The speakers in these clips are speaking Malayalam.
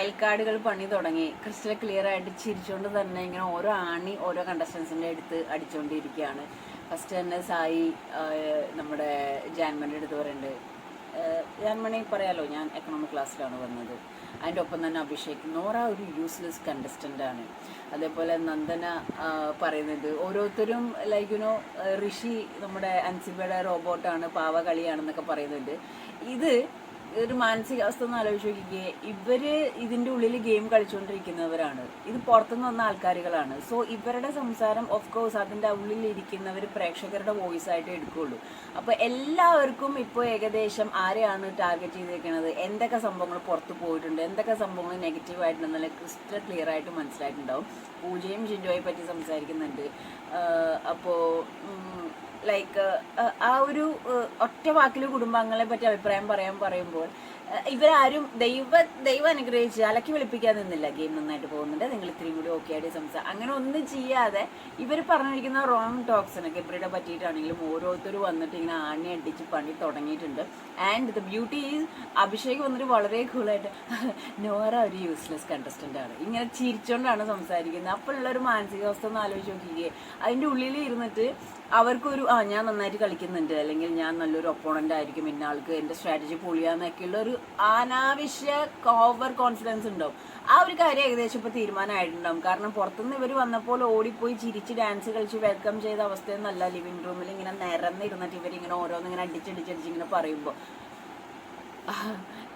അയൽക്കാടുകൾ പണി തുടങ്ങി. ക്രിസ്റ്റൽ ക്ലിയർ ആയിട്ട് ചിരിച്ചുകൊണ്ട് തന്നെ ഇങ്ങനെ ഓരോ ആണി ഓരോ കണ്ടസ്റ്റൻസിൻ്റെ അടുത്ത് അടിച്ചുകൊണ്ടിരിക്കുകയാണ്. ഫസ്റ്റ് തന്നെ സായി നമ്മുടെ ജാൻമണിയുടെ അടുത്ത് പറയുന്നുണ്ട്, ജാൻമണി പറയാലോ ഞാൻ എക്കണോമിക് ക്ലാസ്സിലാണ് വന്നത്. അതിൻ്റെ ഒപ്പം തന്നെ അഭിഷേക്, നോറ ഒരു യൂസ്ലെസ് കണ്ടസ്റ്റൻ്റാണ്. അതേപോലെ നന്ദന പറയുന്നുണ്ട് ഓരോരുത്തരും ഋഷി നമ്മുടെ അൻസിബയുടെ റോബോട്ടാണ്, പാവ കളിയാണെന്നൊക്കെ പറയുന്നുണ്ട്. ഇത് ഒരു മാനസികാവസ്ഥ ഒന്ന് ആലോചിച്ച് നോക്കിക്കേ. ഇവര് ഇതിൻ്റെ ഉള്ളിൽ ഗെയിം കളിച്ചുകൊണ്ടിരിക്കുന്നവരാണ്, ഇത് പുറത്തുനിന്ന് വന്ന ആൾക്കാരുകളാണ്. സോ ഇവരുടെ സംസാരം ഓഫ് കോഴ്സ് അതിൻ്റെ ഉള്ളിൽ ഇരിക്കുന്നവർ പ്രേക്ഷകരുടെ വോയിസ് ആയിട്ട് എടുക്കുകയുള്ളൂ. അപ്പോൾ എല്ലാവർക്കും ഇപ്പോൾ ഏകദേശം ആരെയാണ് ടാർഗറ്റ് ചെയ്തേക്കുന്നത്, എന്തൊക്കെ സംഭവങ്ങൾ പുറത്ത് പോയിട്ടുണ്ട്, എന്തൊക്കെ സംഭവങ്ങൾ നെഗറ്റീവായിട്ടുണ്ടെന്നുള്ള ക്രിസ്റ്റൽ ക്ലിയർ ആയിട്ട് മനസ്സിലായിട്ടുണ്ടാവും. പൂജയും ജിൻഡോയെ പറ്റി സംസാരിക്കുന്നുണ്ട്. അപ്പോൾ ആ ഒരു ഒറ്റ വാക്കിൽ കുടുംബാംഗങ്ങളെ പറ്റി അഭിപ്രായം പറയുമ്പോൾ ഇവരാരും ദൈവം അനുഗ്രഹിച്ച് അലക്കി വിളിപ്പിക്കാൻ നിന്നില്ല. ഗെയിം നന്നായിട്ട് പോകുന്നുണ്ട്, നിങ്ങൾ ഇത്രയും കൂടി ഓക്കെ ആയിട്ട് അങ്ങനെ ഒന്നും ചെയ്യാതെ ഇവർ പറഞ്ഞിരിക്കുന്ന റോങ് ടോക്സിനൊക്കെ ഇവരുടെ പറ്റിയിട്ടാണെങ്കിലും ഓരോരുത്തർ വന്നിട്ട് ഇങ്ങനെ ആണി അടിച്ച് പണി തുടങ്ങിയിട്ടുണ്ട്. And the beauty is Abhishek വന്നിട്ട് വളരെ കൂളായിട്ട് നോറ ഒരു യൂസ്ലെസ് കണ്ടസ്റ്റൻ്റ് ആണ് ഇങ്ങനെ ചിരിച്ചുകൊണ്ടാണ് സംസാരിക്കുന്നത്. അപ്പോഴുള്ളൊരു മാനസികാവസ്ഥ ഒന്ന് ആലോചിച്ച് നോക്കിയേ. അതിൻ്റെ ഉള്ളിൽ ഇരുന്നിട്ട് അവർക്കൊരു ഞാൻ നന്നായിട്ട് കളിക്കുന്നുണ്ട്, അല്ലെങ്കിൽ ഞാൻ നല്ലൊരു ഒപ്പോണൻ്റ് ആയിരിക്കും, ഇന്ന ആൾക്ക് എൻ്റെ സ്ട്രാറ്റജി പൊളിയാന്നൊക്കെയുള്ള ഒരു അനാവശ്യ ഓവർ കോൺഫിഡൻസ് ഉണ്ടാവും. ആ ഒരു കാര്യം ഏകദേശം ഇപ്പോൾ തീരുമാനമായിട്ടുണ്ടാവും. കാരണം പുറത്തുനിന്ന് ഇവർ വന്നപ്പോൾ ഓടിപ്പോയി ചിരിച്ച് ഡാൻസ് കളിച്ച് വെൽക്കം ചെയ്ത അവസ്ഥയൊന്നുമല്ല. ലിവിങ് റൂമിൽ ഇങ്ങനെ നിരന്നിരുന്നിട്ട് ഇവരിങ്ങനെ ഓരോന്നിങ്ങനെ അടിച്ചടിച്ചിങ്ങനെ പറയുമ്പോൾ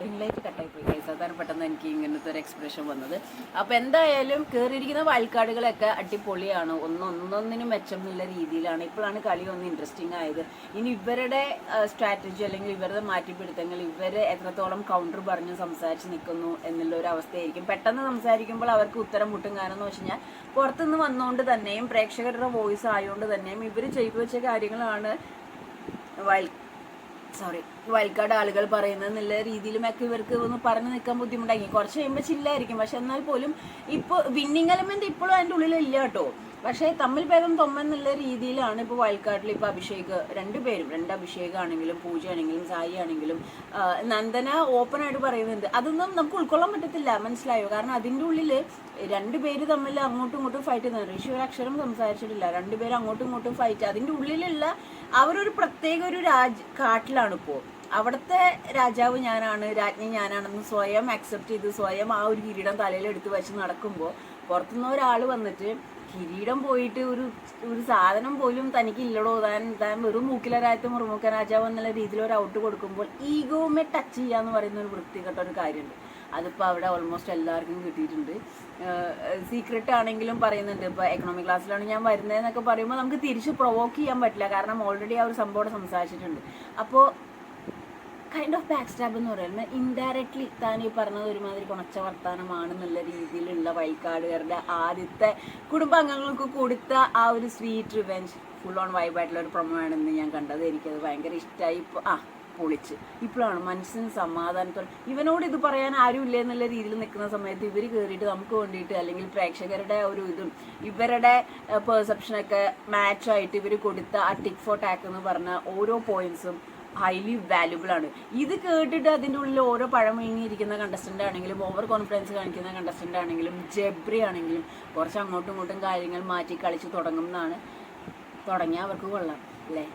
റിംഗ്ലൈറ്റ് കട്ടായിപ്പോയി കൈസ്. അതാണ് പെട്ടെന്ന് എനിക്ക് ഇങ്ങനത്തെ ഒരു എക്സ്പ്രഷൻ വന്നത്. അപ്പോൾ എന്തായാലും കയറിയിരിക്കുന്ന വയൽക്കാടുകളൊക്കെ അടിപൊളിയാണ്, ഒന്നൊന്നിനും മെച്ചം എന്നുള്ള രീതിയിലാണ്. ഇപ്പോഴാണ് കളി ഒന്ന് ഇൻട്രസ്റ്റിംഗ് ആയത്. ഇനി ഇവരുടെ സ്ട്രാറ്റജി അല്ലെങ്കിൽ ഇവരുടെ മാറ്റിപ്പിടുത്തങ്ങൾ, ഇവർ എത്രത്തോളം കൗണ്ടർ പറഞ്ഞ് സംസാരിച്ച് നിൽക്കുന്നു എന്നുള്ള ഒരു അവസ്ഥയായിരിക്കും. പെട്ടെന്ന് സംസാരിക്കുമ്പോൾ അവർക്ക് ഉത്തരം മുട്ടും. കാരണം എന്ന് വെച്ച് കഴിഞ്ഞാൽ പുറത്തുനിന്ന് വന്നുകൊണ്ട് തന്നെയും പ്രേക്ഷകരുടെ വോയിസ് ആയതുകൊണ്ട് തന്നെയും ഇവർ ചെയ്തു വെച്ച കാര്യങ്ങളാണ് വയൽക്കാട് ആളുകൾ പറയുന്നത് എന്നുള്ള രീതിയിലുമൊക്കെ ഇവർക്ക് ഒന്ന് പറഞ്ഞു നിൽക്കാൻ ബുദ്ധിമുട്ടായി. കുറച്ച് കഴിയുമ്പോൾ ചില്ലായിരിക്കും. പക്ഷെ എന്നാൽ പോലും ഇപ്പോൾ വിന്നിങ് എലമെന്റ് ഇപ്പോഴും അതിൻ്റെ ഉള്ളിലില്ല കേട്ടോ. പക്ഷേ തമ്മിൽ ഭേദം തൊമ്മെന്നുള്ള രീതിയിലാണ് ഇപ്പോൾ വയൽക്കാട്ടിൽ ഇപ്പോൾ അഭിഷേക് രണ്ട് അഭിഷേക് ആണെങ്കിലും പൂജ ആണെങ്കിലും സായി ആണെങ്കിലും നന്ദന ഓപ്പൺ ആയിട്ട് പറയുന്നുണ്ട്. അതൊന്നും നമുക്ക് ഉൾക്കൊള്ളാൻ പറ്റത്തില്ല, മനസ്സിലായോ? കാരണം അതിൻ്റെ ഉള്ളിൽ രണ്ടുപേര് തമ്മിൽ അങ്ങോട്ടും ഇങ്ങോട്ടും ഫൈറ്റ് ചെയ്യുന്നത്. ഋഷി ഒരു അക്ഷരം സംസാരിച്ചിട്ടില്ല, രണ്ടുപേരും അങ്ങോട്ടും ഇങ്ങോട്ടും ഫൈറ്റ്. അതിൻ്റെ ഉള്ളിലുള്ള അവരൊരു പ്രത്യേക ഒരു കാട്ടിലാണ് ഇപ്പോൾ. അവിടുത്തെ രാജാവ് ഞാനാണ്, രാജ്ഞി ഞാനാണെന്ന് സ്വയം അക്സെപ്റ്റ് ചെയ്ത് സ്വയം ആ ഒരു കിരീടം തലയിൽ എടുത്ത് വെച്ച് നടക്കുമ്പോൾ പുറത്തുനിന്ന് ഒരാൾ വന്നിട്ട് കിരീടം പോയിട്ട് ഒരു സാധനം പോലും തനിക്കില്ലടോ, താൻ വെറും മൂക്കിലരായത്ത് മുറുമുക്ക രാജാവ് എന്നുള്ള രീതിയിൽ ഒരു ഔട്ട് കൊടുക്കുമ്പോൾ ഈഗോമെ ടച്ച് ചെയ്യാന്ന് പറയുന്ന ഒരു വൃത്തികെട്ട ഒരു കാര്യമുണ്ട്. അതിപ്പോൾ അവിടെ ഓൾമോസ്റ്റ് എല്ലാവർക്കും കിട്ടിയിട്ടുണ്ട്. സീക്രട്ട് ആണെങ്കിലും പറയുന്നുണ്ട്, ഇപ്പോൾ എക്കണോമിക് ക്ലാസ്സിലാണ് ഞാൻ വരുന്നതെന്നൊക്കെ പറയുമ്പോൾ നമുക്ക് തിരിച്ച് പ്രൊവോക്ക് ചെയ്യാൻ പറ്റില്ല. കാരണം ഓൾറെഡി ആ ഒരു സംഭവം സംസാരിച്ചിട്ടുണ്ട്. അപ്പോൾ കൈൻഡ് ഓഫ് ബാക്ക് സ്റ്റാബ് എന്ന് പറയുന്നത് ഇൻഡയറക്ട്ലി താൻ ഈ പറഞ്ഞത് ഒരുമാതിരി കുണച്ച വർത്താനമാണെന്നുള്ള രീതിയിലുള്ള വയൽക്കാടുകാരുടെ ആദ്യത്തെ കുടുംബാംഗങ്ങൾക്ക് കൊടുത്ത ആ ഒരു സ്വീറ്റ് റിവെഞ്ച് ഫുൾ ഓൺ വൈബായിട്ടുള്ള ഒരു പ്രൊമോ ആണെന്ന് ഞാൻ കണ്ടത്. എനിക്കത് ഭയങ്കര ഇഷ്ടമായി. പൊളിച്ച് ഇപ്പോഴാണ് മനസ്സിന് സമാധാനത്തോടെ ഇവനോട് ഇത് പറയാൻ ആരും ഇല്ല എന്നുള്ള രീതിയിൽ നിൽക്കുന്ന സമയത്ത് ഇവർ കയറിയിട്ട് നമുക്ക് വേണ്ടിയിട്ട് അല്ലെങ്കിൽ പ്രേക്ഷകരുടെ ഒരു ഇതും ഇവരുടെ പെർസെപ്ഷനൊക്കെ മാച്ചായിട്ട് ഇവർ കൊടുത്ത ആ ടിക് ഫോർ ടാക്ക് എന്ന് പറഞ്ഞ ഓരോ പോയിന്റ്സും ഹൈലി വാല്യുബിൾ ആണ്. ഇത് കേട്ടിട്ട് അതിൻ്റെ ഉള്ളിൽ ഓരോ പഴമൊഴിഞ്ഞിരിക്കുന്ന കണ്ടസ്റ്റൻ്റ് ആണെങ്കിലും ഓവർ കോൺഫിഡൻസ് കാണിക്കുന്ന കണ്ടസ്റ്റൻ്റ് ആണെങ്കിലും ജബ്രി ആണെങ്കിലും കുറച്ച് അങ്ങോട്ടും ഇങ്ങോട്ടും കാര്യങ്ങൾ മാറ്റി കളിച്ച് തുടങ്ങും എന്നാണ്. തുടങ്ങിയാൽ അവർക്ക് കൊള്ളാം അല്ലേ?